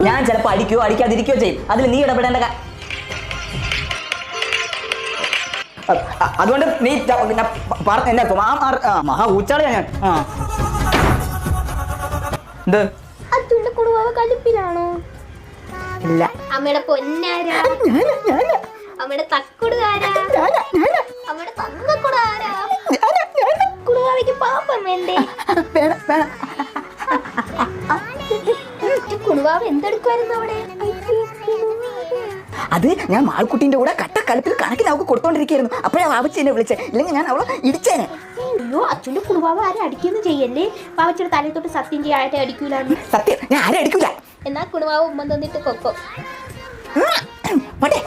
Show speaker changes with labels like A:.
A: ഞാൻ ചിലപ്പോൾ അടിക്കുകയോ അടിക്കാതിരിക്കുകയോ ചെയ്യും. അതിൽ നീ ഇടപെടേണ്ട അതുകൊണ്ട് നീ എന്നെ മഹാ ഊച്ചാളിയാ ഞാൻ. എന്ത്
B: അച്ഛന്റെ കുടുംബ കലിപ്പിലാണോ?
A: ഇല്ല.
B: അമ്മയുടെ പൊന്നാരാ? അമ്മയുടെ തക്കുടുകാരാ? അമ്മയുടെ തന്നക്കുടാരാ? കുടുംബാവയ്ക്ക് പാപ്പം വേണ്ടേ? കുടുംബാവ് എന്തെടുക്കുമായിരുന്നു അവിടെ?
A: അത് ഞാൻ മാൾക്കുട്ടീൻ്റെ കൂടെ കട്ടക്കലപ്പിൽ കണക്കിന് അവൾക്ക് കൊടുത്തോണ്ടിരിക്കുകയായിരുന്നു. അപ്പോഴാ വാവച്ചി എന്നെ വിളിച്ചേ, ഇല്ലെങ്കിൽ ഞാൻ അവളെ ഇടിച്ചേനെ.
B: അയ്യോ, അച്ഛന്റെ കുടുംബാവ് ആരെ അടിക്കുന്നു ചെയ്യല്ലേ? വാവച്ചിയുടെ തലയിൽ തൊട്ട് സത്യം ചെയ്യാനായിട്ട് അടിക്കൂലെന്ന്.
A: സത്യം, ഞാൻ ആരെ അടിക്കൂല.
B: എന്നാ കുടുംബാവ് ഉമ്മ തന്നിട്ട് കൊക്കോ.
A: പോട്ടെ.